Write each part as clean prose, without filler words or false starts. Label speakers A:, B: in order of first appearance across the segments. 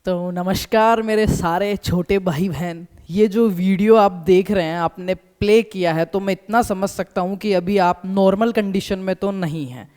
A: तो नमस्कार मेरे सारे छोटे भाई बहन। ये जो वीडियो आप देख रहे हैं, आपने प्ले किया है, तो मैं इतना समझ सकता हूँ कि अभी आप नॉर्मल कंडीशन में तो नहीं हैं।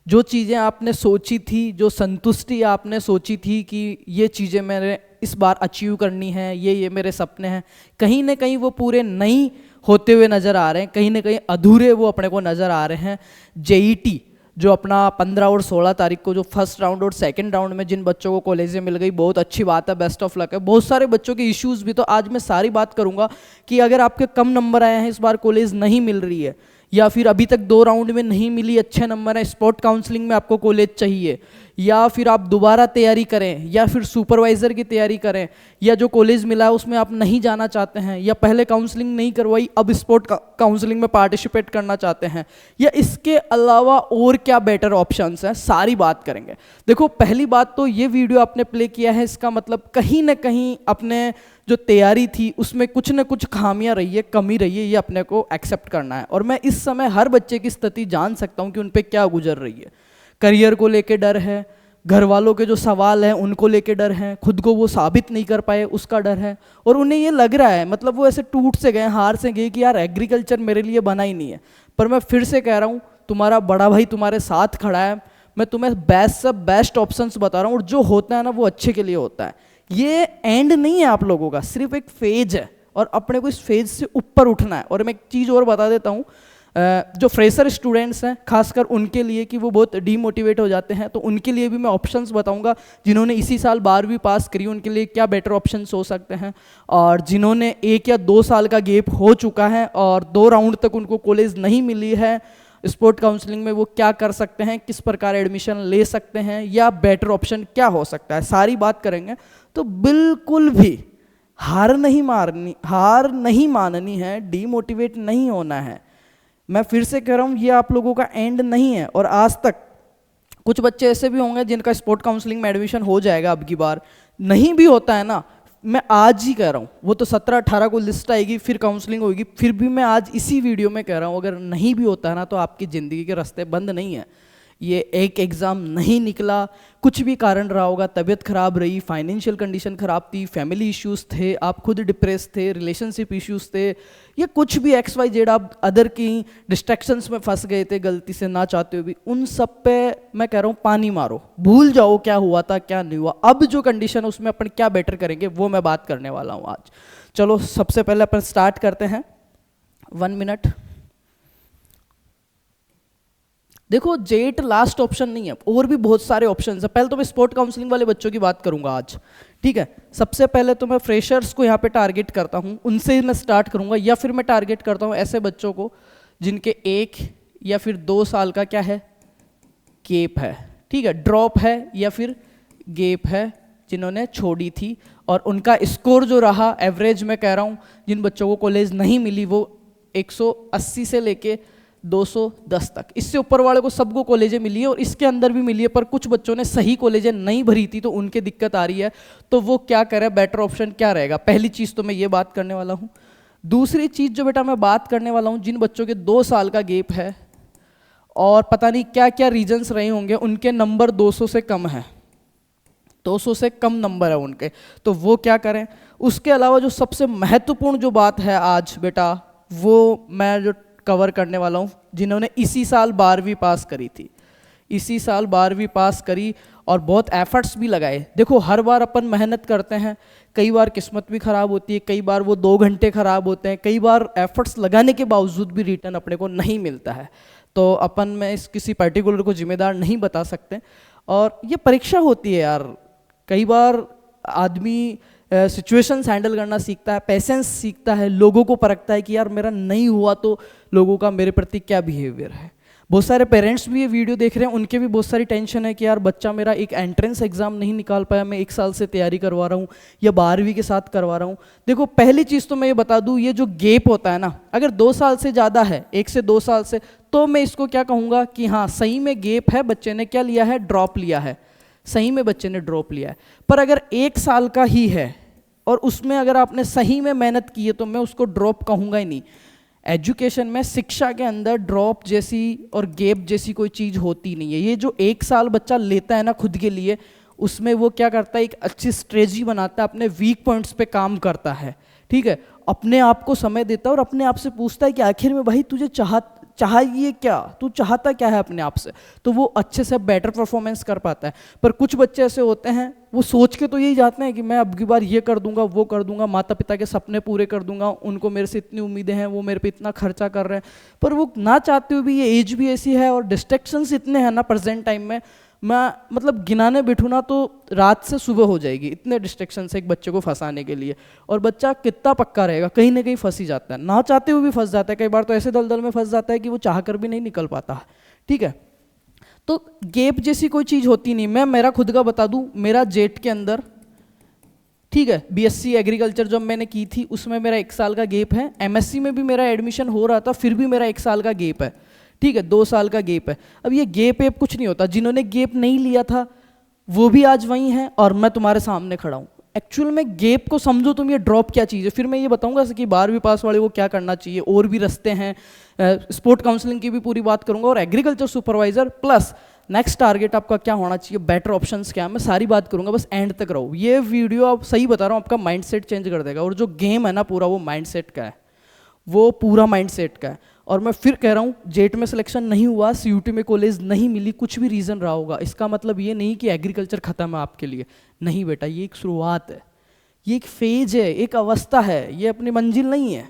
A: जो चीज़ें आपने सोची थी, जो संतुष्टि आपने सोची थी कि ये चीज़ें मैंने इस बार अचीव करनी है, ये मेरे सपने हैं, कहीं ना कहीं वो पूरे नहीं होते हुए नज़र आ रहे हैं, कहीं ना कहीं अधूरे वो अपने को नज़र आ रहे हैं। जेईटी जो अपना 15 और 16 तारीख को जो फर्स्ट राउंड और सेकंड राउंड में जिन बच्चों को कॉलेज में मिल गई, बहुत अच्छी बात है, बेस्ट ऑफ लक है। बहुत सारे बच्चों के इश्यूज भी, तो आज मैं सारी बात करूंगा कि अगर आपके कम नंबर आए हैं, इस बार कॉलेज नहीं मिल रही है, या फिर अभी तक 2 राउंड में नहीं मिली, अच्छे नंबर है, स्पॉट काउंसलिंग में आपको कॉलेज चाहिए, या फिर आप दोबारा तैयारी करें, या फिर सुपरवाइज़र की तैयारी करें, या जो कॉलेज मिला है उसमें आप नहीं जाना चाहते हैं, या पहले काउंसलिंग नहीं करवाई अब स्पॉट काउंसलिंग में पार्टिसिपेट करना चाहते हैं, या इसके अलावा और क्या बेटर ऑप्शंस हैं, सारी बात करेंगे। देखो, पहली बात तो ये वीडियो आपने प्ले किया है, इसका मतलब कहीं ना कहीं अपने जो तैयारी थी उसमें कुछ न कुछ खामियां रही है, कमी रही है, ये अपने को एक्सेप्ट करना है। और मैं इस समय हर बच्चे की स्थिति जान सकता हूँ कि उन पे क्या गुजर रही है। करियर को लेके डर है, घर वालों के जो सवाल हैं उनको लेके डर है, खुद को वो साबित नहीं कर पाए उसका डर है, और उन्हें ये लग रहा है, मतलब वो ऐसे टूट से गए, हार से गए कि यार एग्रीकल्चर मेरे लिए बना ही नहीं है। पर मैं फिर से कह रहा हूँ, तुम्हारा बड़ा भाई तुम्हारे साथ खड़ा है, मैं तुम्हें बेस्ट से बेस्ट ऑप्शंस बता रहा हूँ, और जो होता है ना वो अच्छे के लिए होता है। ये एंड नहीं है आप लोगों का, सिर्फ एक फेज है, और अपने को इस फेज से ऊपर उठना है। और मैं एक चीज़ और बता देता हूँ, जो फ्रेशर स्टूडेंट्स हैं खासकर उनके लिए, कि वो बहुत डीमोटिवेट हो जाते हैं, तो उनके लिए भी मैं ऑप्शंस बताऊंगा। जिन्होंने इसी साल 12वीं पास करी उनके लिए क्या बेटर ऑप्शंस हो सकते हैं, और जिन्होंने 1 या 2 साल का गैप हो चुका है और 2 राउंड तक उनको कॉलेज नहीं मिली है, स्पोर्ट काउंसलिंग में वो क्या कर सकते हैं, किस प्रकार एडमिशन ले सकते हैं, या बेटर ऑप्शन क्या हो सकता है, सारी बात करेंगे। तो बिल्कुल भी हार नहीं माननी है, डीमोटिवेट नहीं होना है। मैं फिर से कह रहा हूँ, ये आप लोगों का एंड नहीं है। और आज तक कुछ बच्चे ऐसे भी होंगे जिनका स्पोर्ट काउंसलिंग में एडमिशन हो जाएगा, अब की बार नहीं भी होता है ना, मैं आज ही कह रहा हूँ, वो तो 17-18 को लिस्ट आएगी, फिर काउंसलिंग होगी, फिर भी मैं आज इसी वीडियो में कह रहा हूँ, अगर नहीं भी होता है ना, तो आपकी ज़िंदगी के रास्ते बंद नहीं है। ये एक एग्ज़ाम नहीं निकला, कुछ भी कारण रहा होगा, तबीयत खराब रही, फाइनेंशियल कंडीशन खराब थी, फैमिली इश्यूज थे, आप खुद डिप्रेस थे, रिलेशनशिप इश्यूज थे, या कुछ भी XYZ आप अदर की डिस्ट्रैक्शंस में फंस गए थे गलती से ना चाहते हुए भी, उन सब पे मैं कह रहा हूँ पानी मारो, भूल जाओ क्या हुआ था क्या नहीं हुआ। अब जो कंडीशन है उसमें अपन क्या बेटर करेंगे वो मैं बात करने वाला हूँ आज। चलो सबसे पहले अपन स्टार्ट करते हैं। 1 मिनट। देखो, जेट लास्ट ऑप्शन नहीं है, और भी बहुत सारे ऑप्शन है। पहले तो मैं स्पोर्ट काउंसलिंग वाले बच्चों की बात करूंगा आज, ठीक है। सबसे पहले तो मैं फ्रेशर्स को यहाँ पे टारगेट करता हूँ, उनसे मैं स्टार्ट करूंगा, या फिर मैं टारगेट करता हूँ ऐसे बच्चों को जिनके 1 या फिर 2 साल का क्या है, गैप है, ठीक है, ड्रॉप है या फिर गैप है, जिन्होंने छोड़ी थी, और उनका स्कोर जो रहा एवरेज, मैं कह रहा हूँ जिन बच्चों को कॉलेज नहीं मिली वो 180 से लेके 210 तक, इससे ऊपर वाले को सबको कॉलेजें मिली है, और इसके अंदर भी मिली है, पर कुछ बच्चों ने सही कॉलेजें नहीं भरी थी, तो उनके दिक्कत आ रही है। तो वो क्या करें, बेटर ऑप्शन क्या रहेगा, पहली चीज़ तो मैं ये बात करने वाला हूँ। दूसरी चीज़ जो बेटा मैं बात करने वाला हूँ, जिन बच्चों के 2 साल का गैप है और पता नहीं क्या क्या रीजन्स रहे होंगे, उनके नंबर 200 से कम है, 200 से कम नंबर है उनके, तो वो क्या करें। उसके अलावा जो सबसे महत्वपूर्ण जो बात है आज बेटा, वो मैं जो कवर करने वाला हूँ, जिन्होंने इसी साल 12वीं पास करी थी, इसी साल 12वीं पास करी और बहुत एफर्ट्स भी लगाए। देखो, हर बार अपन मेहनत करते हैं, कई बार किस्मत भी ख़राब होती है, कई बार वो 2 घंटे ख़राब होते हैं, कई बार एफर्ट्स लगाने के बावजूद भी रिटर्न अपने को नहीं मिलता है। तो अपन में इस किसी पर्टिकुलर को जिम्मेदार नहीं बता सकते, और ये परीक्षा होती है यार। कई बार आदमी सिचुएशंस हैंडल करना सीखता है, पेशेंस सीखता है, लोगों को परखता है कि यार मेरा नहीं हुआ तो लोगों का मेरे प्रति क्या बिहेवियर है। बहुत सारे पेरेंट्स भी ये वीडियो देख रहे हैं, उनके भी बहुत सारी टेंशन है कि यार बच्चा मेरा एक एंट्रेंस एग्जाम नहीं निकाल पाया, मैं 1 साल से तैयारी करवा रहा हूँ या 12वीं के साथ करवा रहा हूँ। देखो, पहली चीज़ तो मैं ये बता दूँ, ये जो गैप होता है ना, अगर 2 साल से ज़्यादा है, 1 से 2 साल से, तो मैं इसको क्या कहूँगा कि हाँ सही में गैप है, बच्चे ने क्या लिया है, ड्रॉप लिया है, सही में बच्चे ने ड्रॉप लिया है। पर अगर 1 साल का ही है और उसमें अगर आपने सही में मेहनत की है, तो मैं उसको ड्रॉप कहूँगा ही नहीं। एजुकेशन में, शिक्षा के अंदर ड्रॉप जैसी और गैप जैसी कोई चीज़ होती नहीं है। ये जो 1 साल बच्चा लेता है ना खुद के लिए, उसमें वो क्या करता है, एक अच्छी स्ट्रेटजी बनाता है, अपने वीक पॉइंट्स पे काम करता है, ठीक है, अपने आप को समय देता है और अपने आप से पूछता है कि आखिर में भाई तुझे चाहिए क्या, तू चाहता क्या है अपने आप से, तो वो अच्छे से बेटर परफॉर्मेंस कर पाता है। पर कुछ बच्चे ऐसे होते हैं, वो सोच के तो यही जाते हैं कि मैं अब की बार ये कर दूंगा, वो कर दूंगा, माता पिता के सपने पूरे कर दूंगा, उनको मेरे से इतनी उम्मीदें हैं, वो मेरे पे इतना खर्चा कर रहे हैं, पर वो ना चाहते हुए भी, ये एज भी ऐसी है और डिस्ट्रैक्शंस इतने हैं ना प्रेजेंट टाइम में, मैं मतलब गिनाने बैठूँ ना तो रात से सुबह हो जाएगी, इतने डिस्ट्रैक्शन से एक बच्चे को फंसाने के लिए। और बच्चा कितना पक्का रहेगा, कहीं ना कहीं फंस ही जाता है, ना चाहते हुए भी फंस जाता है, कई बार तो ऐसे दलदल में फंस जाता है कि वो चाह कर भी नहीं निकल पाता, ठीक है। तो गैप जैसी कोई चीज़ होती नहीं। मैं मेरा खुद का बता दूं, मेरा जेट के अंदर, ठीक है, बीएससी एग्रीकल्चर जब मैंने की थी उसमें मेरा 1 साल का गैप है, एमएससी में भी मेरा एडमिशन हो रहा था, फिर भी मेरा 1 साल का गैप है, ठीक है, 2 साल का गैप है। अब ये गैप एप कुछ नहीं होता, जिन्होंने गैप नहीं लिया था वो भी आज वहीं हैं और मैं तुम्हारे सामने खड़ा हूँ। एक्चुअल में गैप को समझो तुम, ये ड्रॉप क्या चीज़ है, फिर मैं ये बताऊंगा कि 12वीं पास वाले को क्या करना चाहिए, और भी रास्ते हैं, स्पोर्ट काउंसलिंग की भी पूरी बात करूंगा, और agriculture supervisor plus next target आपका क्या होना चाहिए, बेटर ऑप्शंस क्या है, मैं सारी बात करूंगा, बस एंड तक रहो। ये वीडियो आप सही बता रहा हूँ, आपका माइंडसेट चेंज कर देगा। और जो गेम है ना पूरा, वो माइंडसेट का है, वो पूरा माइंडसेट का है। और मैं फिर कह रहा हूँ, जेट में सिलेक्शन नहीं हुआ, सीयूटी में कॉलेज नहीं मिली, कुछ भी रीज़न रहा होगा, इसका मतलब ये नहीं कि एग्रीकल्चर खत्म है आपके लिए, नहीं बेटा, ये एक शुरुआत है, ये एक फेज है, एक अवस्था है, ये अपनी मंजिल नहीं है,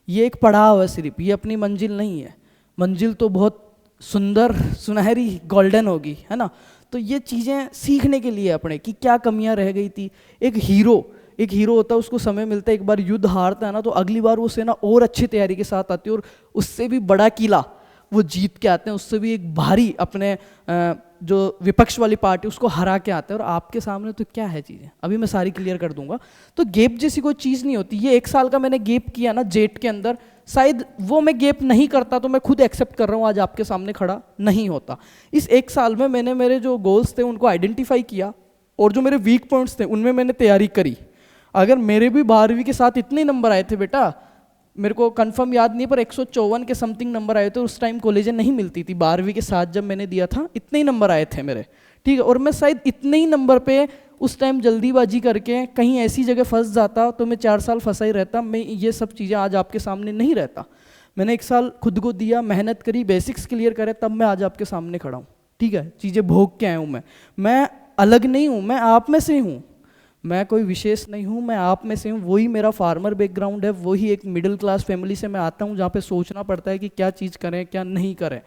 A: ये एक पड़ाव है सिर्फ, ये अपनी मंजिल नहीं है। मंजिल तो बहुत सुंदर, सुनहरी, गोल्डन होगी, है ना। तो ये चीज़ें सीखने के लिए अपने कि क्या कमियां रह गई थी। एक हीरो होता है, उसको समय मिलता है, एक बार युद्ध हारता है ना तो अगली बार वो सेना और अच्छी तैयारी के साथ आती है और उससे भी बड़ा किला वो जीत के आते हैं, उससे भी एक भारी अपने जो विपक्ष वाली पार्टी उसको हरा के आते हैं। और आपके सामने तो क्या है चीज़ें, अभी मैं सारी क्लियर कर दूंगा। तो गैप जैसी कोई चीज़ नहीं होती। ये 1 साल का मैंने गैप किया ना जेट के अंदर, शायद वो मैं गैप नहीं करता तो मैं खुद एक्सेप्ट कर रहा हूँ आज आपके सामने खड़ा नहीं होता। इस 1 साल में मैंने मेरे जो गोल्स थे उनको आइडेंटिफाई किया और जो मेरे वीक पॉइंट्स थे उनमें मैंने तैयारी करी। अगर मेरे भी 12वीं के साथ इतने नंबर आए थे बेटा, मेरे को कंफर्म याद नहीं पर 154 के समथिंग नंबर आए थे, उस टाइम कॉलेजें नहीं मिलती थी, 12वीं के साथ जब मैंने दिया था इतने ही नंबर आए थे मेरे, ठीक है। और मैं शायद इतने ही नंबर पे उस टाइम जल्दीबाजी करके कहीं ऐसी जगह फंस जाता तो मैं 4 साल फंसा ही रहता, मैं ये सब चीज़ें आज आपके सामने नहीं रहता। मैंने 1 साल खुद को दिया, मेहनत करी, बेसिक्स क्लियर करे, तब मैं आज आपके सामने खड़ा हूँ, ठीक है। चीज़ें भोग के आया हूँ मैं अलग नहीं हूँ, मैं आप में से हूँ, मैं कोई विशेष नहीं हूँ, मैं आप में से हूँ। वही मेरा फार्मर बैकग्राउंड है, वही एक मिडिल क्लास फैमिली से मैं आता हूँ जहाँ पे सोचना पड़ता है कि क्या चीज़ करें क्या नहीं करें।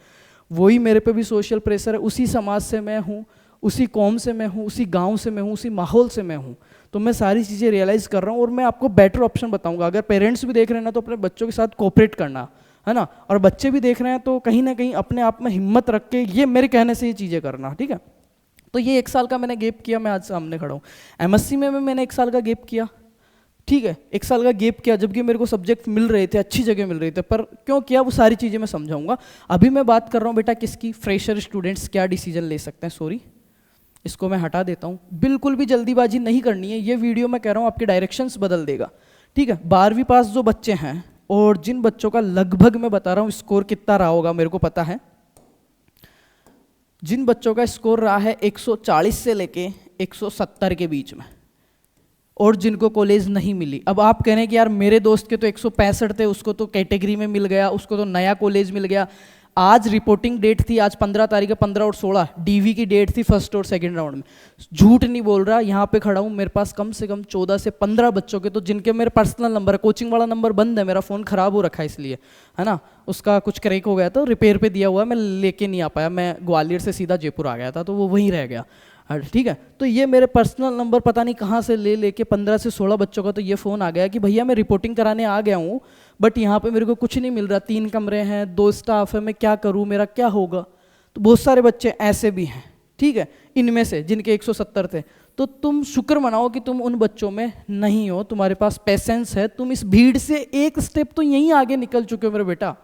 A: वही मेरे पे भी सोशल प्रेशर है, उसी समाज से मैं हूँ, उसी कौम से मैं हूँ, उसी गांव से मैं हूँ, उसी माहौल से मैं हूँ। तो मैं सारी चीज़ें रियलाइज़ कर रहा हूँ और मैं आपको बेटर ऑप्शन बताऊँगा। अगर पेरेंट्स भी देख रहे हैं ना तो अपने बच्चों के साथ कोऑपरेट करना, है ना। और बच्चे भी देख रहे हैं तो कहीं ना कहीं अपने आप में हिम्मत रख के ये मेरे कहने से ये चीज़ें करना, ठीक है। तो ये 1 साल का मैंने गैप किया, मैं आज सामने खड़ा हूँ। एमएससी में मैंने 1 साल का गैप किया, ठीक है, 1 साल का गैप किया जबकि मेरे को सब्जेक्ट मिल रहे थे, अच्छी जगह मिल रहे थे, पर क्यों किया वो सारी चीज़ें मैं समझाऊंगा। अभी मैं बात कर रहा हूँ बेटा किसकी, फ्रेशर स्टूडेंट्स क्या डिसीजन ले सकते हैं। सॉरी, इसको मैं हटा देता हूँ, बिल्कुल भी जल्दीबाजी नहीं करनी है। ये वीडियो मैं कह रहा हूँ आपके डायरेक्शंस बदल देगा, ठीक है। 12वीं पास जो बच्चे हैं और जिन बच्चों का लगभग मैं बता रहा हूँ स्कोर कितना रहा होगा मेरे को पता है, जिन बच्चों का स्कोर रहा है 140 से लेके 170 के बीच में और जिनको कॉलेज नहीं मिली। अब आप कह रहे हैं कि यार मेरे दोस्त के तो 165 थे, उसको तो कैटेगरी में मिल गया, उसको तो नया कॉलेज मिल गया। आज रिपोर्टिंग डेट थी, आज 15 तारीख है, 15 और 16 डीवी की डेट थी फर्स्ट और सेकंड राउंड में। झूठ नहीं बोल रहा, यहाँ पे खड़ा हूँ, मेरे पास कम से कम 14 से 15 बच्चों के तो जिनके मेरे पर्सनल नंबर है, कोचिंग वाला नंबर बंद है, मेरा फ़ोन ख़राब हो रखा है इसलिए, है ना, उसका कुछ क्रैक हो गया था, रिपेयर पे दिया हुआ है, मैं लेके नहीं आ पाया, मैं ग्वालियर से सीधा जयपुर आ गया था तो वो वहीं रह गया, ठीक है। तो ये मेरे पर्सनल नंबर पता नहीं कहाँ से लेके 15 से 16 बच्चों का तो ये फ़ोन आ गया कि भैया मैं रिपोर्टिंग कराने आ गया हूँ बट यहाँ पे मेरे को कुछ नहीं मिल रहा, 3 कमरे हैं, 2 स्टाफ है, मैं क्या करूँ, मेरा क्या होगा। तो बहुत सारे बच्चे ऐसे भी हैं, ठीक है, इनमें से जिनके 170 थे। तो तुम शुक्र मनाओ कि तुम उन बच्चों में नहीं हो, तुम्हारे पास पेशेंस है, तुम इस भीड़ से एक स्टेप तो यहीं आगे निकल चुके हो मेरे बेटा,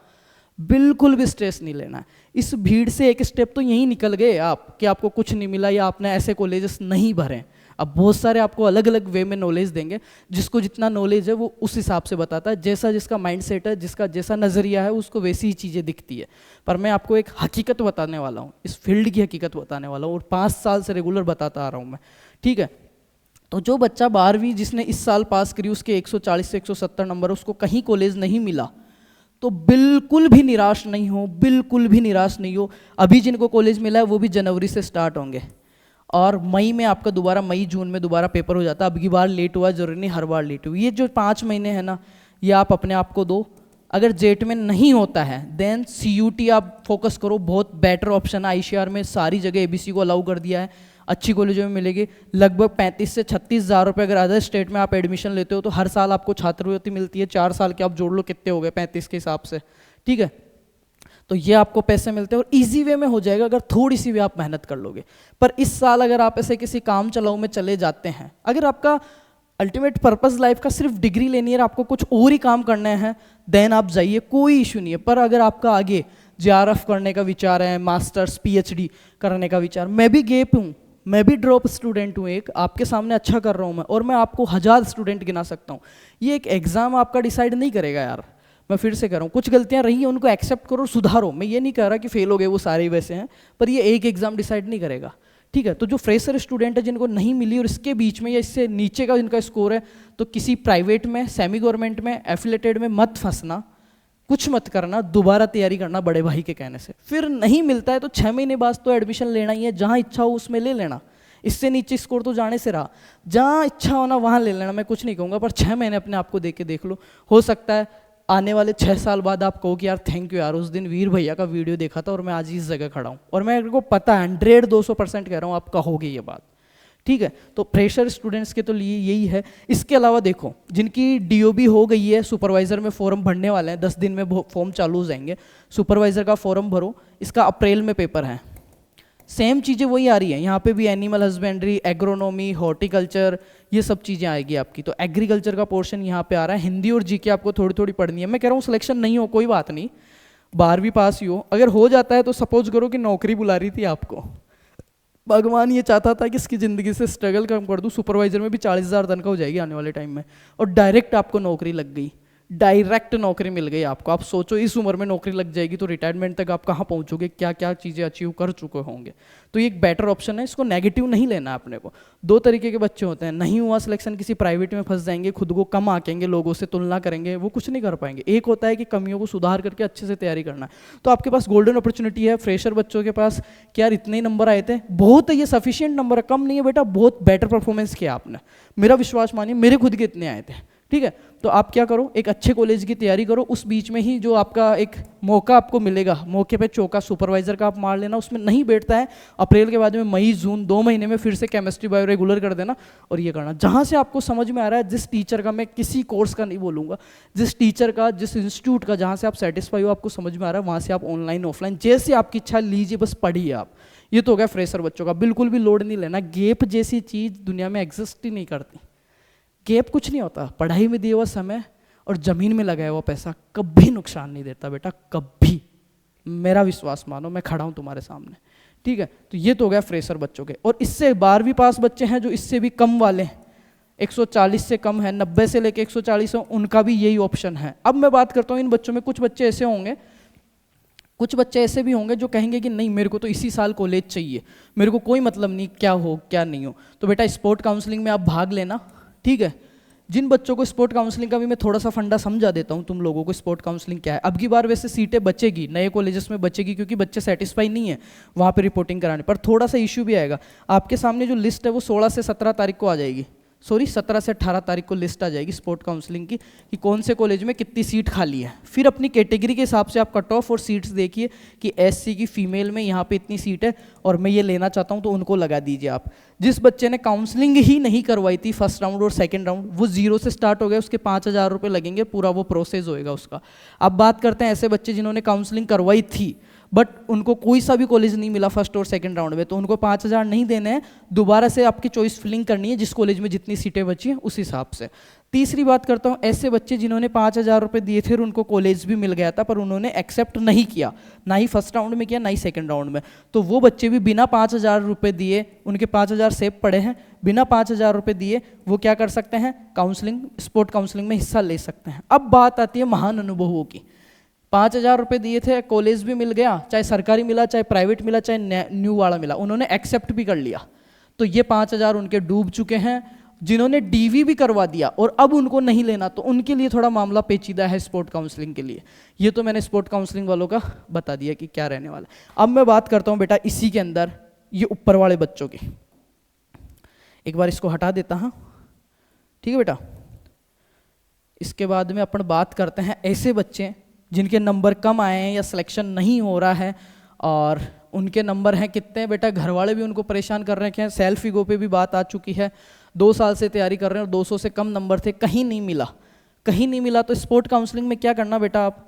A: बिल्कुल भी स्ट्रेस नहीं लेना है। इस भीड़ से एक स्टेप तो यहीं निकल गए आप कि आपको कुछ नहीं मिला या आपने ऐसे कॉलेजेस नहीं भरे। अब बहुत सारे आपको अलग अलग वे में नॉलेज देंगे, जिसको जितना नॉलेज है वो उस हिसाब से बताता है, जैसा जिसका माइंड सेट है, जिसका जैसा नज़रिया है उसको वैसी ही चीज़ें दिखती है। पर मैं आपको एक हकीकत बताने वाला हूँ, इस फील्ड की हकीकत बताने वाला हूँ, और 5 साल से रेगुलर बताता आ रहा हूँ मैं, ठीक है। तो जो बच्चा 12वीं जिसने इस साल पास करी, उसके 140 से 170 नंबर, उसको कहीं कॉलेज नहीं मिला, तो बिल्कुल भी निराश नहीं हो, बिल्कुल भी निराश नहीं हो। अभी जिनको कॉलेज मिला है वो भी जनवरी से स्टार्ट होंगे, और मई में आपका दोबारा, मई जून में दोबारा पेपर हो जाता है। अब की बार लेट हुआ जरूरी नहीं हर बार लेट हुई। ये जो 5 महीने हैं ना, ये आप अपने आप को दो। अगर जेट में नहीं होता है देन CUT आप फोकस करो, बहुत बेटर ऑप्शन है। ICAR में सारी जगह ABC को अलाउ कर दिया है, अच्छी कॉलेजों में मिलेगी। लगभग 35 से 36 हज़ार रुपये अगर अदर स्टेट में आप एडमिशन लेते हो तो हर साल आपको छात्रवृत्ति मिलती है। 4 साल के आप जोड़ लो कितने हो गए 35 के हिसाब से, ठीक है। तो ये आपको पैसे मिलते हैं और इजी वे में हो जाएगा अगर थोड़ी सी भी आप मेहनत कर लोगे। पर इस साल अगर आप ऐसे किसी काम चलाओ में चले जाते हैं, अगर आपका अल्टीमेट पर्पस लाइफ का सिर्फ डिग्री लेनी है, आपको कुछ और ही काम करना है, देन आप जाइए, कोई इशू नहीं है। पर अगर आपका आगे JRF करने का विचार है, मास्टर्स PhD करने का विचार, मैं भी गैप हूँ, मैं भी ड्रॉप स्टूडेंट हूँ, एक आपके सामने अच्छा कर रहा हूँ मैं, और मैं आपको 1000 स्टूडेंट गिना सकता हूँ। ये एक एग्जाम आपका डिसाइड नहीं करेगा यार। मैं फिर से कह रहा हूँ, कुछ गलतियाँ रही हैं उनको एक्सेप्ट करो, सुधारो। मैं ये नहीं कह रहा कि फेल हो गए वो सारे वैसे हैं, पर ये एक एग्जाम डिसाइड नहीं करेगा, ठीक है। तो जो फ्रेशर स्टूडेंट है जिनको नहीं मिली और इसके बीच में या इससे नीचे का जिनका स्कोर है, तो किसी प्राइवेट में, सेमी गवर्नमेंट में, एफिलेटेड में मत फंसना, कुछ मत करना, दोबारा तैयारी करना बड़े भाई के कहने से। फिर नहीं मिलता है तो 6 महीने बाद तो एडमिशन लेना ही है, जहाँ इच्छा हो उसमें ले लेना। इससे नीचे स्कोर तो जाने से रहा, जहाँ इच्छा होना वहाँ ले लेना, मैं कुछ नहीं कहूँगा। पर 6 महीने अपने आप को दे के देख लो, हो सकता है आने वाले 6 साल बाद आप कहो कि यार थैंक यू यार, उस दिन वीर भैया का वीडियो देखा था और मैं आज इस जगह खड़ा हूँ। और मैं को पता है 100-200% कह रहा हूँ आप कहोगे ये बात, ठीक है। तो प्रेशर स्टूडेंट्स के तो लिए यही है। इसके अलावा देखो, जिनकी DOB हो गई है, सुपरवाइजर में फॉर्म भरने वाले हैं, 10 दिन में फॉर्म चालू हो जाएंगे। सुपरवाइजर का फॉर्म भरो, इसका अप्रैल में पेपर है। सेम चीज़ें वही आ रही हैं, यहाँ पे भी एनिमल हस्बेंड्री, एग्रोनॉमी, हॉर्टिकल्चर, ये सब चीज़ें आएगी आपकी। तो एग्रीकल्चर का पोर्शन यहाँ पे आ रहा है। हिंदी और GK आपको थोड़ी थोड़ी पढ़नी है। मैं कह रहा हूँ सिलेक्शन नहीं हो कोई बात नहीं, 12वीं पास ही हो, अगर हो जाता है तो सपोज करो कि नौकरी बुला रही थी आपको, भगवान ये चाहता था कि इसकी ज़िंदगी से स्ट्रगल कम कर दूँ, सुपरवाइजर में भी 40,000 तनख्वाह हो जाएगी आने वाले टाइम में, और डायरेक्ट आपको नौकरी लग गई, डायरेक्ट नौकरी मिल गई आपको। आप सोचो इस उम्र में नौकरी लग जाएगी तो रिटायरमेंट तक आप कहाँ पहुँचोगे, क्या क्या चीज़ें अचीव कर चुके होंगे। तो ये एक बेटर ऑप्शन है, इसको नेगेटिव नहीं लेना अपने को। 2 तरीके के बच्चे होते हैं, नहीं हुआ सिलेक्शन, किसी प्राइवेट में फंस जाएंगे, खुद को कम आकेंगे, लोगों से तुलना करेंगे, वो कुछ नहीं कर पाएंगे। एक होता है कि कमियों को सुधार करके अच्छे से तैयारी करना है। तो आपके पास गोल्डन अपॉर्चुनिटी है। फ्रेशर बच्चों के पास क्या यार इतने ही नंबर आए थे, बहुत है, ये सफिशियंट नंबर है, कम नहीं है बेटा, बहुत बेटर परफॉर्मेंस किया आपने, मेरा विश्वास मानिए, मेरे खुद के इतने आए थे, ठीक है। तो आप क्या करो, एक अच्छे कॉलेज की तैयारी करो, उस बीच में ही जो आपका एक मौका आपको मिलेगा, मौके पे चौका सुपरवाइजर का आप मार लेना, उसमें नहीं बैठता है अप्रैल के बाद में मई जून 2 महीने में फिर से केमिस्ट्री बायो रेगुलर कर देना, और ये करना जहाँ से आपको समझ में आ रहा है। जिस टीचर का, मैं किसी कोर्स का नहीं बोलूँगा, जिस टीचर का, जिस इंस्टीट्यूट का, जहाँ से आप सेटिस्फाई हो, आपको समझ में आ रहा है, वहाँ से आप ऑनलाइन ऑफलाइन जैसे आपकी इच्छा लीजिए, बस पढ़िए आप। ये तो हो गया फ्रेशर बच्चों का। बिल्कुल भी लोड नहीं लेना, गैप जैसी चीज़ दुनिया में एग्जिस्ट ही नहीं करती। गैप कुछ नहीं होता, पढ़ाई में दिया हुआ समय और ज़मीन में लगाया हुआ पैसा कभी नुकसान नहीं देता बेटा, कभी, मेरा विश्वास मानो, मैं खड़ा हूँ तुम्हारे सामने, ठीक है। तो ये तो हो गया फ्रेशर बच्चों के। और इससे 12वीं पास बच्चे हैं जो इससे भी कम वाले हैं, 140 से कम है, 90 से लेके 140 है, उनका भी यही ऑप्शन है। अब मैं बात करता हूँ इन बच्चों में, कुछ बच्चे ऐसे होंगे, कुछ बच्चे ऐसे भी होंगे जो कहेंगे कि नहीं मेरे को तो इसी साल कॉलेज चाहिए, मेरे को कोई मतलब नहीं क्या हो क्या नहीं हो। तो बेटा स्पोर्ट काउंसलिंग में आप भाग लेना, ठीक है। जिन बच्चों को स्पोर्ट काउंसलिंग का भी मैं थोड़ा सा फंडा समझा देता हूँ तुम लोगों को, स्पोर्ट काउंसलिंग क्या है। अब की बार वैसे सीटें बचेगी, नए कॉलेजेस में बचेगी, क्योंकि बच्चे सेटिस्फाई नहीं है वहाँ पे रिपोर्टिंग कराने पर। थोड़ा सा इशू भी आएगा, आपके सामने जो लिस्ट है वो 16 से 17 तारीख को आ जाएगी, 17 से 18 तारीख को लिस्ट आ जाएगी स्पोर्ट काउंसलिंग की, कि कौन से कॉलेज में कितनी सीट खाली है। फिर अपनी कैटेगरी के हिसाब से आप कट ऑफ और सीट्स देखिए कि SC की फीमेल में यहाँ पे इतनी सीट है और मैं ये लेना चाहता हूँ, तो उनको लगा दीजिए आप। जिस बच्चे ने काउंसलिंग ही नहीं करवाई थी फर्स्ट राउंड और सेकेंड राउंड, वो 0 से स्टार्ट हो गया, उसके 5,000 रुपये लगेंगे, पूरा वो प्रोसेस होएगा उसका। अब बात करते हैं ऐसे बच्चे जिन्होंने काउंसलिंग करवाई थी बट उनको कोई सा भी कॉलेज नहीं मिला फर्स्ट और सेकंड राउंड में, तो उनको 5,000 नहीं देने हैं, दोबारा से आपकी चॉइस फिलिंग करनी है, जिस कॉलेज में जितनी सीटें बची हैं उस हिसाब से। तीसरी बात करता हूँ, ऐसे बच्चे जिन्होंने 5,000 रुपये दिए थे और उनको कॉलेज भी मिल गया था पर उन्होंने एक्सेप्ट नहीं किया, ना ही फर्स्ट राउंड में किया ना ही सेकंड राउंड में, तो वो बच्चे भी बिना 5,000 रुपये दिए, उनके 5,000 सेव पड़े हैं, बिना 5,000 रुपये दिए वो क्या कर सकते हैं, काउंसलिंग, स्पोर्ट काउंसलिंग में हिस्सा ले सकते हैं। अब बात आती है महान अनुभवों की। 5,000 रुपये दिए थे, कॉलेज भी मिल गया, चाहे सरकारी मिला चाहे प्राइवेट मिला चाहे न्यू वाला मिला, उन्होंने एक्सेप्ट भी कर लिया, तो ये 5,000 उनके डूब चुके हैं। जिन्होंने डीवी भी करवा दिया और अब उनको नहीं लेना, तो उनके लिए थोड़ा मामला पेचीदा है स्पोर्ट काउंसलिंग के लिए। ये तो मैंने स्पोर्ट काउंसलिंग वालों का बता दिया कि क्या रहने वाला है। अब मैं बात करता हूँ बेटा इसी के अंदर ये ऊपर वाले बच्चों की। एक बार इसको हटा देता हूँ, ठीक है बेटा। इसके बाद में अपन बात करते हैं ऐसे बच्चे जिनके नंबर कम आए हैं या सिलेक्शन नहीं हो रहा है, और उनके नंबर हैं कितने बेटा, घर वाले भी उनको परेशान कर रहे हैं, सेल्फ ईगो पे भी बात आ चुकी है। 2 साल से तैयारी कर रहे हैं और 200 से कम नंबर थे, कहीं नहीं मिला, कहीं नहीं मिला। तो स्पोर्ट काउंसलिंग में क्या करना बेटा, आप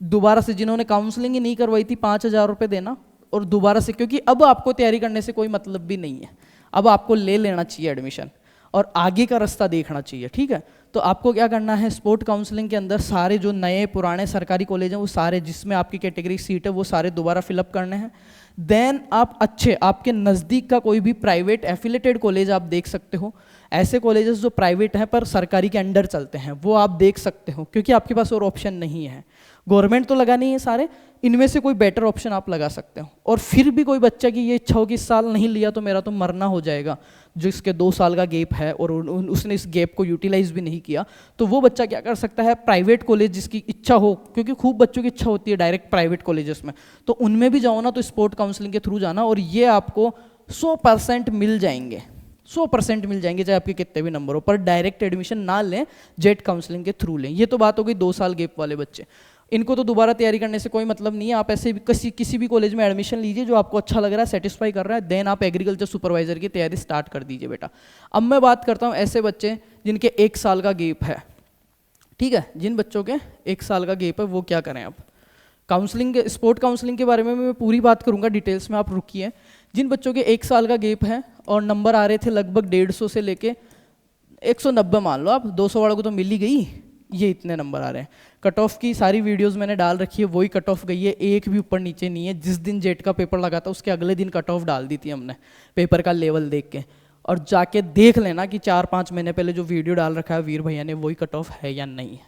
A: दोबारा से, जिन्होंने काउंसलिंग ही नहीं करवाई थी, 5,000 रुपये देना और दोबारा से, क्योंकि अब आपको तैयारी करने से कोई मतलब भी नहीं है, अब आपको ले लेना चाहिए एडमिशन और आगे का रास्ता देखना चाहिए, ठीक है। तो आपको क्या करना है, स्पोर्ट काउंसलिंग के अंदर सारे जो नए पुराने सरकारी कॉलेज हैं वो सारे, जिसमें आपकी कैटेगरी सीट है वो सारे दोबारा फिलअप करने हैं। देन आप अच्छे, आपके नज़दीक का कोई भी प्राइवेट एफिलेटेड कॉलेज आप देख सकते हो। ऐसे कॉलेजेस जो प्राइवेट हैं पर सरकारी के अंडर चलते हैं वो आप देख सकते हो, क्योंकि आपके पास और ऑप्शन नहीं है। गवर्नमेंट तो लगा नहीं है सारे, इनमें से कोई बेटर ऑप्शन आप लगा सकते हो। और फिर भी कोई बच्चा की ये इच्छा हो कि इस साल नहीं लिया तो मेरा तो मरना हो जाएगा, जिसके 2 साल का गैप है और उसने इस गैप को यूटिलाइज भी नहीं किया, तो वो बच्चा क्या कर सकता है, प्राइवेट कॉलेज जिसकी इच्छा हो, क्योंकि खूब बच्चों की इच्छा होती है डायरेक्ट प्राइवेट कॉलेजेस में, तो उनमें भी जाओ ना, तो स्पोर्ट काउंसलिंग के थ्रू जाना और ये आपको 100% मिल जाएंगे, 100% मिल जाएंगे, चाहे आपके कितने भी नंबर हो। पर डायरेक्ट एडमिशन ना लें, जेट काउंसलिंग के थ्रू लें। ये तो बात हो गई 2 साल गैप वाले बच्चे, इनको तो दोबारा तैयारी करने से कोई मतलब नहीं है। आप ऐसे किसी भी कॉलेज में एडमिशन लीजिए जो आपको अच्छा लग रहा है, सेटिस्फाई कर रहा है, देन आप एग्रीकल्चर सुपरवाइजर की तैयारी स्टार्ट कर दीजिए बेटा। अब मैं बात करता हूँ ऐसे बच्चे जिनके 1 साल का गैप है, ठीक है। जिन बच्चों के 1 साल का गैप है वो क्या करें। अब काउंसलिंग, स्पोर्ट काउंसलिंग के बारे में मैं पूरी बात करूँगा डिटेल्स में, आप रुकिए। जिन बच्चों के 1 साल का गैप है और नंबर आ रहे थे लगभग 150 से लेके 190 मान लो आप, 200 वालों को तो मिल ही गई, ये इतने नंबर आ रहे हैं। कट ऑफ की सारी वीडियोस मैंने डाल रखी है, वही कट ऑफ गई है, एक भी ऊपर नीचे नहीं है। जिस दिन जेट का पेपर लगा था उसके अगले दिन कट ऑफ डाल दी थी हमने, पेपर का लेवल देख के, और जाके देख लेना कि 4-5 महीने पहले जो वीडियो डाल रखा है वीर भैया ने, वही कट ऑफ है या नहीं है,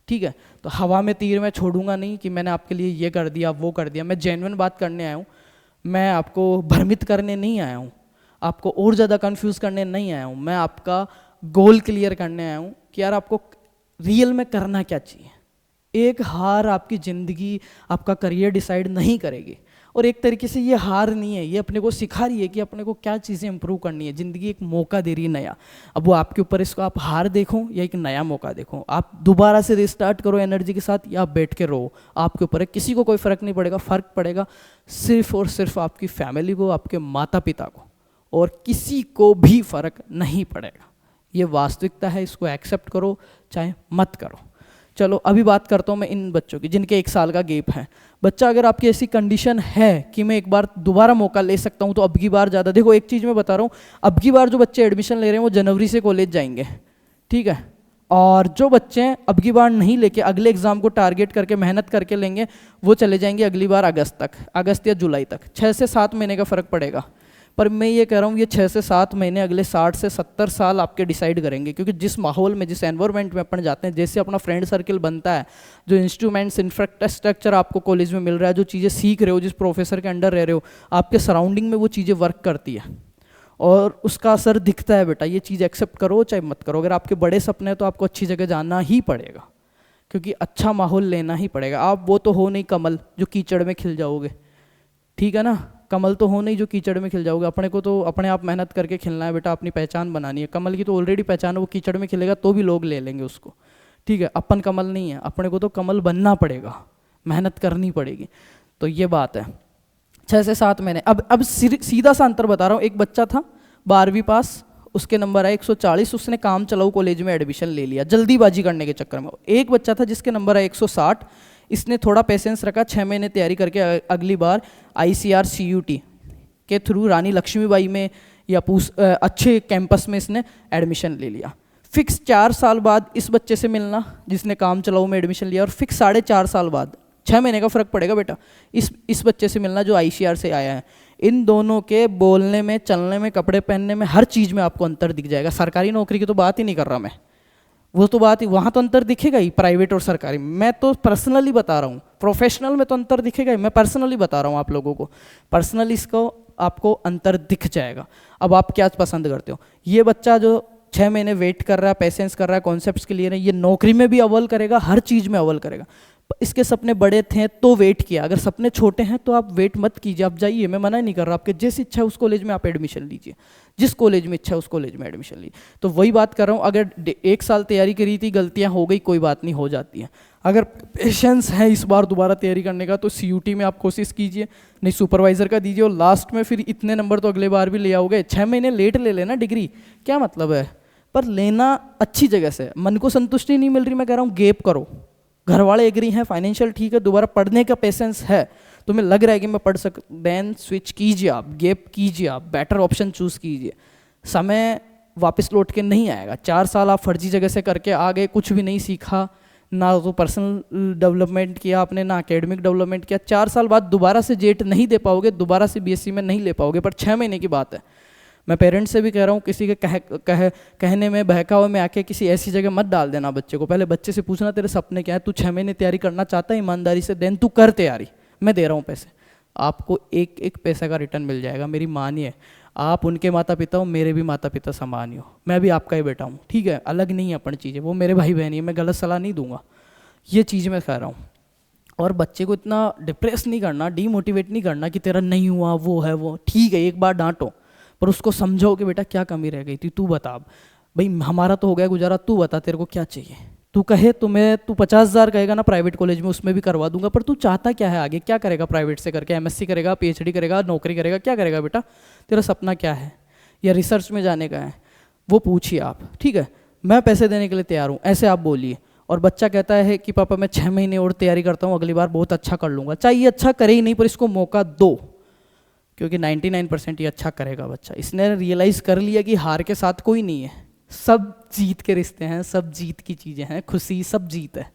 A: ठीक है। तो हवा में तीर मैं छोड़ूंगा नहीं कि मैंने आपके लिए ये कर दिया वो कर दिया। मैं जेन्युइन बात करने आया हूँ, मैं आपको भ्रमित करने नहीं आया हूँ, आपको और ज़्यादा कंफ्यूज करने नहीं आया हूँ। मैं आपका गोल क्लियर करने आया हूँ कि यार आपको रियल में करना क्या चाहिए। एक हार आपकी ज़िंदगी, आपका करियर डिसाइड नहीं करेगी, और एक तरीके से ये हार नहीं है, ये अपने को सिखा रही है कि अपने को क्या चीज़ें इंप्रूव करनी है। ज़िंदगी एक मौका दे रही है नया, अब वो आपके ऊपर, इसको आप हार देखो या एक नया मौका देखो, आप दोबारा से रिस्टार्ट करो एनर्जी के साथ या बैठ के रहो, आपके ऊपर है। किसी को कोई फ़र्क नहीं पड़ेगा, फ़र्क पड़ेगा सिर्फ और सिर्फ आपकी फैमिली को, आपके माता पिता को, और किसी को भी फ़र्क नहीं पड़ेगा। ये वास्तविकता है, इसको एक्सेप्ट करो चाहे मत करो। चलो अभी बात करता हूँ मैं इन बच्चों की जिनके 1 साल का गैप है। बच्चा अगर आपकी ऐसी कंडीशन है कि मैं एक बार दोबारा मौका ले सकता हूँ, तो अब की बार ज़्यादा, देखो एक चीज़ मैं बता रहा हूँ, अब की बार जो बच्चे एडमिशन ले रहे हैं वो जनवरी से कॉलेज जाएंगे, ठीक है। और जो बच्चे अब की बार नहीं लेके अगले एग्ज़ाम को टारगेट करके मेहनत करके लेंगे, वो चले जाएंगे अगली बार अगस्त तक, अगस्त या जुलाई तक, 6 से 7 महीने का फ़र्क पड़ेगा। पर मैं ये कह रहा हूँ ये 6 से 7 महीने अगले 60 से 70 साल आपके डिसाइड करेंगे, क्योंकि जिस माहौल में, जिस एनवायरनमेंट में अपन जाते हैं, जैसे अपना फ्रेंड सर्कल बनता है, जो इंस्ट्रूमेंट्स, इंफ्रास्ट्रक्चर आपको कॉलेज में मिल रहा है, जो चीज़ें सीख रहे हो, जिस प्रोफेसर के अंडर रह रहे हो, आपके सराउंडिंग में वो चीज़ें वर्क करती है और उसका असर दिखता है बेटा। ये चीज़ एक्सेप्ट करो चाहे मत करो। अगर आपके बड़े सपने हैं तो आपको अच्छी जगह जाना ही पड़ेगा, क्योंकि अच्छा माहौल लेना ही पड़ेगा। आप वो तो हो नहीं कमल जो कीचड़ में खिल जाओगे, ठीक है ना, कमल तो हो नहीं जो कीचड़ में खिल जाओगे। अपने को तो अपने आप मेहनत करके खिलना है बेटा, अपनी पहचान बनानी है। कमल की तो ऑलरेडी पहचान है, वो कीचड़ में खिलेगा तो भी लोग ले लेंगे उसको, ठीक है। अपन कमल नहीं है, अपने को तो कमल बनना पड़ेगा, मेहनत करनी पड़ेगी। तो ये बात है। 6 से 7 महीने। अब सीधा सा अंतर बता रहा हूँ। एक बच्चा था 12वीं पास, उसके नंबर आए 140, उसने काम चलाऊ कॉलेज में एडमिशन ले लिया जल्दीबाजी करने के चक्कर में। एक बच्चा था जिसके नंबर आए 160, इसने थोड़ा पेशेंस रखा, 6 महीने तैयारी करके अगली बार ICR CUT के थ्रू रानी लक्ष्मीबाई में या अच्छे कैंपस में इसने एडमिशन ले लिया। फिक्स 4 साल बाद इस बच्चे से मिलना जिसने काम चलाओ में एडमिशन लिया, और फिक्स 4.5 साल बाद, 6 महीने का फ़र्क पड़ेगा बेटा, इस बच्चे से मिलना जो ICR से आया है। इन दोनों के बोलने में, चलने में, कपड़े पहनने में, हर चीज़ में आपको अंतर दिख जाएगा। सरकारी नौकरी की तो बात ही नहीं कर रहा मैं, वो तो बात ही, वहाँ तो अंतर दिखेगा ही, प्राइवेट और सरकारी। मैं तो पर्सनली बता रहा हूँ, प्रोफेशनल में तो अंतर दिखेगा ही, मैं पर्सनली बता रहा हूँ आप लोगों को। पर्सनली इसको आपको अंतर दिख जाएगा। अब आप क्या पसंद करते हो। ये बच्चा जो 6 महीने वेट कर रहा है, पेशेंस कर रहा है, कॉन्सेप्ट्स के लिए नहीं, ये नौकरी में भी अव्वल करेगा, हर चीज़ में अव्वल करेगा। इसके सपने बड़े थे तो वेट किया, अगर सपने छोटे हैं तो आप वेट मत कीजिए, आप जाइए, मैं मना नहीं कर रहा, आपके जिस इच्छा है उस कॉलेज में आप एडमिशन लीजिए, जिस कॉलेज में इच्छा है उस कॉलेज में एडमिशन लीजिए। तो वही बात कर रहा हूँ, अगर 1 साल तैयारी करी थी, गलतियाँ हो गई, कोई बात नहीं, हो जाती हैं। अगर पेशेंस है इस बार दोबारा तैयारी करने का तो CUT में आप कोशिश कीजिए, नहीं सुपरवाइज़र का दीजिए, और लास्ट में फिर इतने नंबर तो अगले बार भी ले आओगे। 6 महीने लेट ले लेना डिग्री, क्या मतलब है, पर लेना अच्छी जगह से। मन को संतुष्टि नहीं मिल रही, मैं कह रहा हूँ गैप करो, घर वाले एग्री हैं, फाइनेंशियल ठीक है, दोबारा पढ़ने का पेशेंस है, तुम्हें लग रहा है कि मैं पढ़ सक, देन स्विच कीजिए, आप गैप कीजिए, आप बेटर ऑप्शन चूज़ कीजिए। समय वापस लौट के नहीं आएगा। 4 साल आप फर्जी जगह से करके आ गए, कुछ भी नहीं सीखा, ना तो पर्सनल डेवलपमेंट किया आपने, ना एकेडमिक डेवलपमेंट किया। 4 साल बाद दोबारा से जेट नहीं दे पाओगे, दोबारा से BSc में नहीं ले पाओगे, पर 6 महीने की बात है। मैं पेरेंट्स से भी कह रहा हूँ, किसी के कहने में, बहकावे में आके किसी ऐसी जगह मत डाल देना बच्चे को। पहले बच्चे से पूछना तेरे सपने क्या है, तू 6 महीने तैयारी करना चाहता है ईमानदारी से, देन तू कर तैयारी, मैं दे रहा हूँ पैसे, आपको एक एक पैसे का रिटर्न मिल जाएगा। मेरी मानिए, आप उनके माता पिता हो, मेरे भी माता पिता समान ही हो, मैं भी आपका ही बेटा हूँ, ठीक है, अलग नहीं है अपन चीज़ें, वो मेरे भाई बहन ही है, मैं गलत सलाह नहीं दूंगा, ये चीज़ मैं कह रहा हूँ। और बच्चे को इतना डिप्रेस नहीं करना, डीमोटिवेट नहीं करना कि तेरा नहीं हुआ, वो है वो, ठीक है, एक बार डांटो, पर उसको समझाओ कि बेटा क्या कमी रह गई थी, तू बता, भाई हमारा तो हो गया गुजारा, तू बता तेरे को क्या चाहिए। तू कहे तू 50,000 कहेगा ना प्राइवेट कॉलेज में, उसमें भी करवा दूंगा, पर तू चाहता क्या है आगे, क्या करेगा प्राइवेट से करके, MSc करेगा, PhD करेगा, नौकरी करेगा, क्या करेगा बेटा, तेरा सपना क्या है, या रिसर्च में जाने का है, वो पूछिए आप, ठीक है, मैं पैसे देने के लिए तैयार हूँ, ऐसे आप बोलिए। और बच्चा कहता है कि पापा मैं 6 महीने और तैयारी करता हूँ, अगली बार बहुत अच्छा कर लूँगा, चाहिए अच्छा करे ही नहीं, पर इसको मौका दो, क्योंकि 99% ये अच्छा करेगा बच्चा। इसने रियलाइज़ कर लिया कि हार के साथ कोई नहीं है, सब जीत के रिश्ते हैं, सब जीत की चीज़ें हैं, खुशी सब जीत है,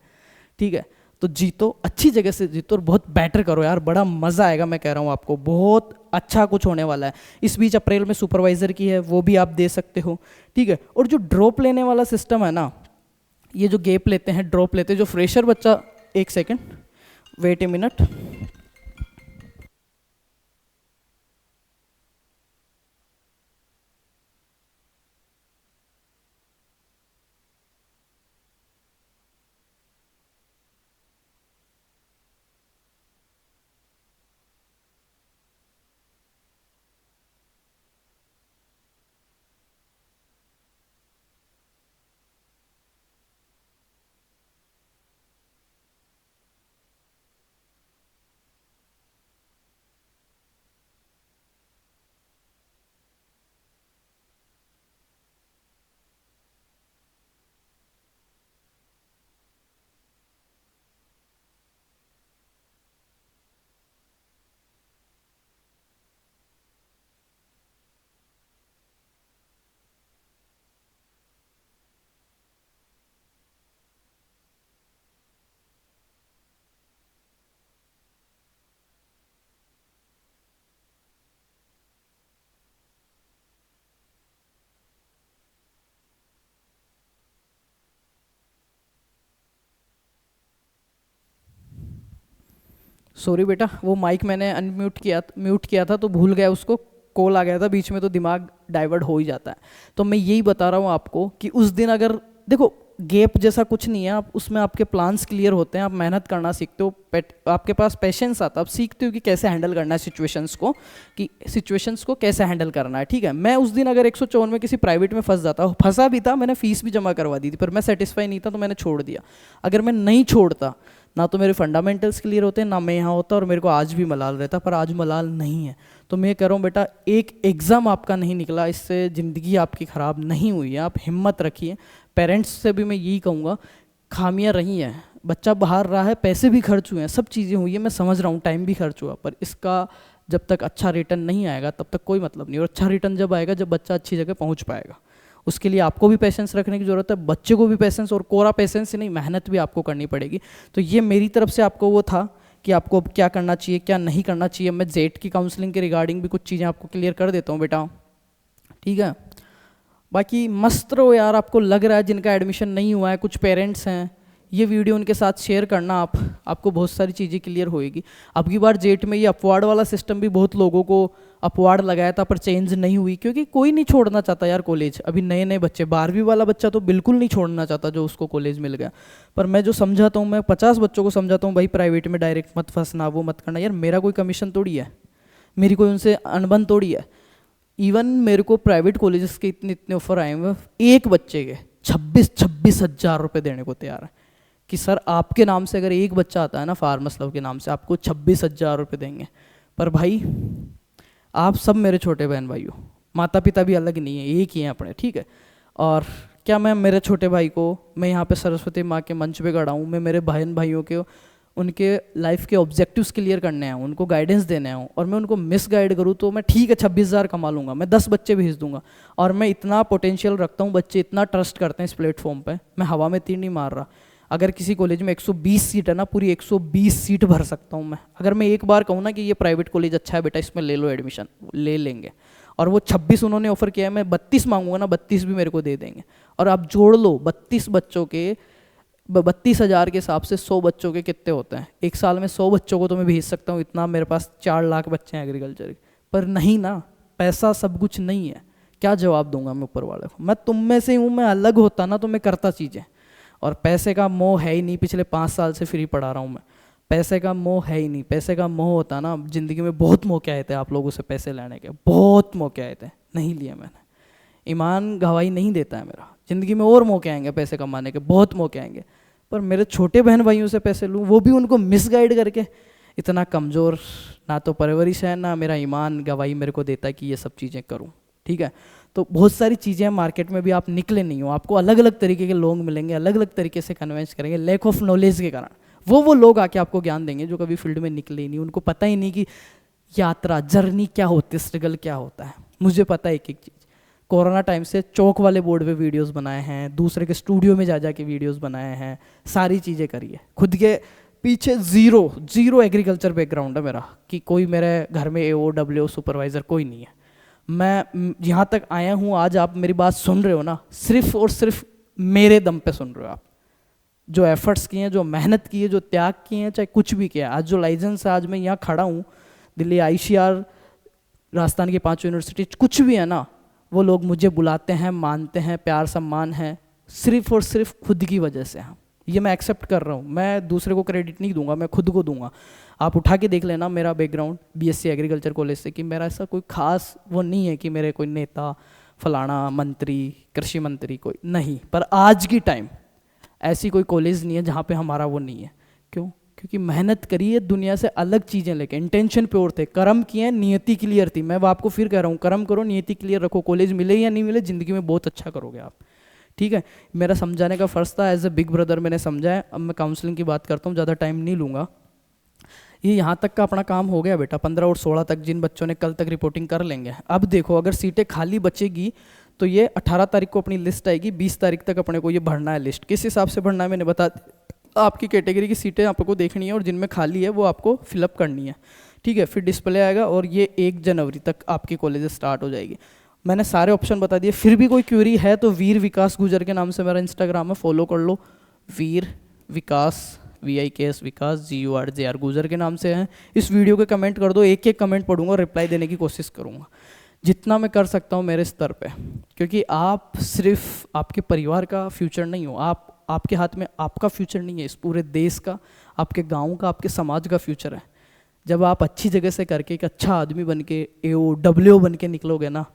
A: ठीक है। तो जीतो, अच्छी जगह से जीतो और बहुत बेटर करो यार, बड़ा मज़ा आएगा, मैं कह रहा हूँ आपको, बहुत अच्छा कुछ होने वाला है। इस बीच अप्रैल में सुपरवाइज़र की है, वो भी आप दे सकते हो, ठीक है। और जो ड्रॉप लेने वाला सिस्टम है ना, ये जो गैप लेते हैं, ड्रॉप लेते हैं, जो फ्रेशर बच्चा, 1 second wait a minute, sorry बेटा, वो माइक मैंने म्यूट किया था तो भूल गया, उसको कॉल आ गया था बीच में, तो दिमाग डाइवर्ट हो ही जाता है। तो मैं यही बता रहा हूँ आपको कि उस दिन अगर देखो, गैप जैसा कुछ नहीं है, आप उसमें आपके प्लान्स क्लियर होते हैं, आप मेहनत करना सीखते हो, आपके पास पेशेंस आता है, आप सीखते हो कि कैसे हैंडल करना है सिचुएशंस को, कि सिचुएशंस को कैसे हैंडल करना है, ठीक है। मैं उस दिन अगर 154 में किसी प्राइवेट में फंसा भी था, मैंने फीस भी जमा करवा दी थी, पर मैं सेटिस्फाई नहीं था तो मैंने छोड़ दिया। अगर मैं नहीं छोड़ता, ना तो मेरे फंडामेंटल्स क्लियर होते, ना मैं यहाँ होता, और मेरे को आज भी मलाल रहता, पर आज मलाल नहीं है। तो मैं कह रहा हूँ बेटा, एक एग्ज़ाम आपका नहीं निकला, इससे ज़िंदगी आपकी ख़राब नहीं हुई है, आप हिम्मत रखिए। पेरेंट्स से भी मैं यही कहूँगा, खामियां रही हैं, बच्चा बाहर रहा है, पैसे भी खर्च हुए हैं, सब चीज़ें हुई है, मैं समझ रहा हूँ, टाइम भी खर्च हुआ, पर इसका जब तक अच्छा रिटर्न नहीं आएगा तब तक कोई मतलब नहीं। और अच्छा रिटर्न जब आएगा जब बच्चा अच्छी जगह पहुँच पाएगा। उसके लिए आपको भी पेशेंस रखने की ज़रूरत है, बच्चे को भी पेशेंस, और कोरा पेशेंस ही नहीं, मेहनत भी आपको करनी पड़ेगी। तो ये मेरी तरफ से आपको वो था कि आपको अब क्या करना चाहिए क्या नहीं करना चाहिए। मैं जेट की काउंसलिंग के रिगार्डिंग भी कुछ चीज़ें आपको क्लियर कर देता हूँ बेटा, ठीक है। बाकी मस्त रहो यार। आपको लग रहा है जिनका एडमिशन नहीं हुआ है, कुछ पेरेंट्स हैं, ये वीडियो उनके साथ शेयर करना आपको बहुत सारी चीज़ें क्लियर होएगी। अब की बार जेट में ये अपवार्ड वाला सिस्टम भी बहुत लोगों को अपवार्ड लगाया था, पर चेंज नहीं हुई, क्योंकि कोई नहीं छोड़ना चाहता यार कॉलेज। अभी नए नए बच्चे, 12वीं वाला बच्चा तो बिल्कुल नहीं छोड़ना चाहता जो उसको कॉलेज मिल गया। पर मैं जो समझाता हूँ, मैं 50 बच्चों को समझाता हूँ, भाई प्राइवेट में डायरेक्ट मत फंसना, वो मत करना। यार मेरा कोई कमीशन थोड़ी है, मेरी कोई उनसे अनबन थोड़ी है। इवन मेरे को प्राइवेट कॉलेजेस के इतने इतने ऑफर आए हुए, एक बच्चे के 26 हज़ार रुपये देने को तैयार है कि सर आपके नाम से अगर एक बच्चा आता है ना फार्मस लव के नाम से, आपको 26 हज़ार रुपये देंगे। पर भाई आप सब मेरे छोटे बहन भाई हो, माता पिता भी अलग नहीं है, एक ही हैं अपने, ठीक है। और क्या मैं मेरे छोटे भाई को मैं यहाँ पे सरस्वती माँ के मंच पे खड़ा हूँ, मैं मेरे बहन भाइयों के उनके लाइफ के ऑब्जेक्टिव्स क्लियर करने आया हूँ, उनको गाइडेंस देने आया हूँ, और मैं उनको मिस गाइड करूँ तो मैं ठीक है 26 हज़ार कमा लूँगा, मैं 10 बच्चे भेज दूंगा। और मैं इतना पोटेंशियल रखता हूँ, बच्चे इतना ट्रस्ट करते हैं इस प्लेटफॉर्म पे, मैं हवा में तीर नहीं मार रहा। अगर किसी कॉलेज में 120 सीट है ना, पूरी 120 सीट भर सकता हूँ मैं। अगर मैं एक बार कहूँ ना कि ये प्राइवेट कॉलेज अच्छा है बेटा, इसमें ले लो एडमिशन, ले लेंगे। और वो 26 उन्होंने ऑफर किया है, मैं 32 मांगूंगा ना, 32 भी मेरे को दे देंगे। और आप जोड़ लो 32 बच्चों के 32 हज़ार के हिसाब से 100 बच्चों के कितने होते हैं, एक साल में 100 बच्चों को तो मैं भेज सकता हूँ। इतना मेरे पास 4 लाख बच्चे हैं एग्रीकल्चर के। पर नहीं ना, पैसा सब कुछ नहीं है। क्या जवाब दूंगा मैं ऊपर वाले को? मैं तुम में से हूँ, मैं अलग होता ना तो मैं करता चीज़ें। और पैसे का मोह है ही नहीं, पिछले 5 साल से फ्री पढ़ा रहा हूँ मैं। पैसे का मोह है ही नहीं। पैसे का मोह होता ना, ज़िंदगी में बहुत मौके आए थे आप लोगों से पैसे लेने के, बहुत मौके आए थे, नहीं लिए मैंने। ईमान गवाही नहीं देता है मेरा। ज़िंदगी में और मौके आएंगे पैसे कमाने के, बहुत मौके आएंगे, पर मेरे छोटे बहन भाइयों से पैसे लूँ, वो भी उनको मिसगाइड करके। इतना कमज़ोर ना तो परवरिश है, ना मेरा ईमान गवाही मेरे को देता है कि ये सब चीज़ें करूँ, ठीक है। तो बहुत सारी चीज़ें मार्केट में भी आप निकले नहीं हो, आपको अलग अलग तरीके के लोग मिलेंगे, अलग अलग तरीके से कन्वेंस करेंगे, लैक ऑफ नॉलेज के कारण। वो लोग आके आपको ज्ञान देंगे जो कभी फील्ड में निकले ही नहीं, उनको पता ही नहीं कि यात्रा जर्नी क्या होती है, स्ट्रगल क्या होता है। मुझे पता है एक एक चीज़। कोरोना टाइम से चौक वाले बोर्ड पे वीडियोस बनाए हैं, दूसरे के स्टूडियो में जा जा के वीडियोस बनाए हैं, सारी चीज़ें करी है। खुद के पीछे जीरो एग्रीकल्चर बैकग्राउंड है मेरा, कि कोई मेरे घर में AOW सुपरवाइज़र कोई नहीं है। मैं यहाँ तक आया हूँ, आज आप मेरी बात सुन रहे हो ना, सिर्फ और सिर्फ मेरे दम पे सुन रहे हो आप। जो एफर्ट्स किए हैं, जो मेहनत की है, जो त्याग किए हैं, चाहे कुछ भी किया, आज जो लाइसेंस है, आज मैं यहाँ खड़ा हूँ, दिल्ली ICR, राजस्थान की 5 यूनिवर्सिटी, कुछ भी है ना, वो लोग मुझे बुलाते हैं, मानते हैं, प्यार सम्मान है, सिर्फ और सिर्फ खुद की वजह से। हाँ, ये मैं एक्सेप्ट कर रहा हूँ, मैं दूसरे को क्रेडिट नहीं दूंगा, मैं खुद को दूंगा। आप उठा के देख लेना मेरा बैकग्राउंड BSc एग्रीकल्चर कॉलेज से, कि मेरा ऐसा कोई खास वो नहीं है कि मेरे कोई नेता फलाना मंत्री कृषि मंत्री कोई नहीं। पर आज की टाइम ऐसी कोई कॉलेज नहीं है जहाँ पे हमारा वो नहीं है। क्यों? क्योंकि मेहनत करी है, दुनिया से अलग चीज़ें लेके, इंटेंशन प्योर थे, कर्म किए, नियति क्लियर थी। मैं वो आपको फिर कह रहा हूँ, कर्म करो, नियति क्लियर रखो, कॉलेज मिले या नहीं मिले, ज़िंदगी में बहुत अच्छा करोगे आप, ठीक है। मेरा समझाने का फ़र्ज़ था, एज ए बिग ब्रदर मैंने समझाया। अब मैं काउंसलिंग की बात करता हूँ, ज़्यादा टाइम नहीं लूँगा। ये यहाँ तक का अपना काम हो गया बेटा, 15 और 16 तक जिन बच्चों ने कल तक रिपोर्टिंग कर लेंगे। अब देखो, अगर सीटें खाली बचेगी तो ये 18 तारीख को अपनी लिस्ट आएगी, 20 तारीख तक अपने को ये भरना है लिस्ट। किस हिसाब से भरना है मैंने बता, आपकी कैटेगरी की सीटें आपको देखनी है और जिनमें खाली है वो आपको फिलअप करनी है, ठीक है। फिर डिस्प्ले आएगा और ये 1 जनवरी तक आपकी कॉलेज स्टार्ट हो जाएगी। मैंने सारे ऑप्शन बता दिए। फिर भी कोई क्यूरी है तो वीर विकास गुजर के नाम से मेरा इंस्टाग्राम है, फॉलो कर लो। वीर विकास VIKS विकास GURJR गुजर के नाम से है। इस वीडियो के कमेंट कर दो, एक एक कमेंट पढ़ूंगा, रिप्लाई देने की कोशिश करूंगा जितना मैं कर सकता हूं मेरे स्तर पे। क्योंकि आप सिर्फ आपके परिवार का फ्यूचर नहीं हो, आपके हाथ में आपका फ्यूचर नहीं है, इस पूरे देश का, आपके गांव का, आपके समाज का फ्यूचर है। जब आप अच्छी जगह से करके एक अच्छा आदमी बन के AOW बन के निकलोगे ना,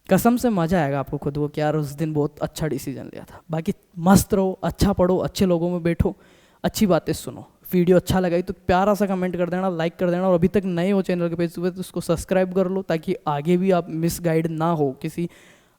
A: कसम से मज़ा आएगा आपको खुद को कि यार उस दिन बहुत अच्छा डिसीजन लिया था। बाकी मस्त रहो, अच्छा पढ़ो, अच्छे लोगों में बैठो, अच्छी बातें सुनो। वीडियो अच्छा लगा तो प्यारा सा कमेंट कर देना, लाइक कर देना, और अभी तक नए हो चैनल के पेज पे तो उसको सब्सक्राइब कर लो, ताकि आगे भी आप मिस गाइड ना हो किसी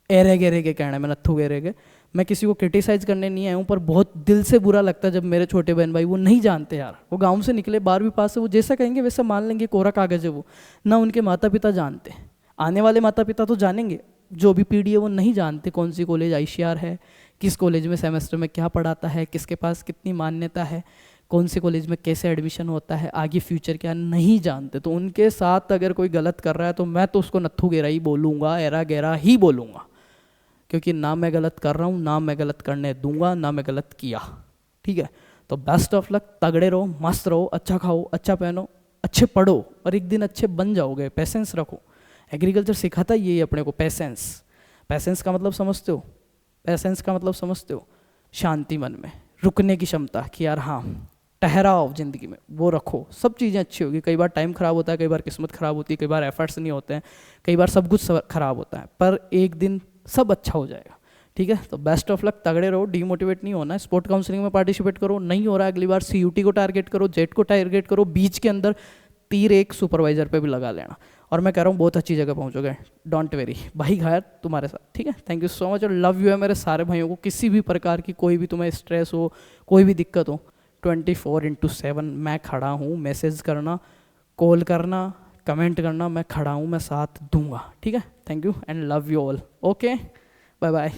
A: एरे गेरे के कहने में, नत्थू गेरे के। मैं किसी को क्रिटिसाइज़ करने नहीं आया हूँ, पर बहुत दिल से बुरा लगता है जब मेरे छोटे बहन भाई वो नहीं जानते यार, वो गांव से निकले 12वीं पास से, वो जैसा कहेंगे वैसा मान लेंगे, कोरा कागज़ है वो, ना उनके माता पिता जानते। आने वाले माता पिता तो जानेंगे, जो भी पीढ़ी है वो नहीं जानते कौन सी कॉलेज आईसीआर है, किस कॉलेज में सेमेस्टर में क्या पढ़ाता है, किसके पास कितनी मान्यता है, कौन से कॉलेज में कैसे एडमिशन होता है, आगे फ्यूचर क्या, नहीं जानते। तो उनके साथ अगर कोई गलत कर रहा है तो मैं तो उसको नत्थू गेरा ही बोलूँगा, एरा गेरा ही बोलूँगा, क्योंकि ना मैं गलत कर रहा हूँ, ना मैं गलत करने दूंगा, ना मैं गलत किया। ठीक है, तो बेस्ट ऑफ लक, तगड़े रहो, मस्त रहो, अच्छा खाओ, अच्छा पहनो, अच्छे पढ़ो, और एक दिन अच्छे बन जाओगे। पेशेंस रखो, एग्रीकल्चर सिखाता ही यही अपने को, पेशेंस। पेशेंस का मतलब समझते हो? पेशेंस का मतलब समझते हो? शांति, मन में रुकने की क्षमता, कि यार हाँ ठहराव ज़िंदगी में वो रखो, सब चीज़ें अच्छी होगी। कई बार टाइम ख़राब होता है, कई बार किस्मत ख़राब होती है, कई बार एफर्ट्स नहीं होते हैं, कई बार सब कुछ ख़राब होता है, पर एक दिन सब अच्छा हो जाएगा। ठीक है, तो बेस्ट ऑफ लक, तगड़े रहो, डीमोटिवेट नहीं होना है। स्पोर्ट काउंसलिंग में पार्टिसिपेट करो, नहीं हो रहा है अगली बार सीयूटी को टारगेट करो, जेट को टारगेट करो, बीच के अंदर तीर एक सुपरवाइजर पे भी लगा लेना, और मैं कह रहा हूँ बहुत अच्छी जगह पहुँचोगे, डोंट वेरी। भाई खैर तुम्हारे साथ, ठीक है, थैंक यू सो मच, और लव यू है मेरे सारे भाइयों को। किसी भी प्रकार की कोई भी तुम्हें स्ट्रेस हो, कोई भी दिक्कत हो, 24/7 मैं खड़ा हूँ। मैसेज करना, कॉल करना, कमेंट करना, मैं खड़ा हूँ, मैं साथ दूंगा। ठीक है, thank you and love you all. Okay, bye bye.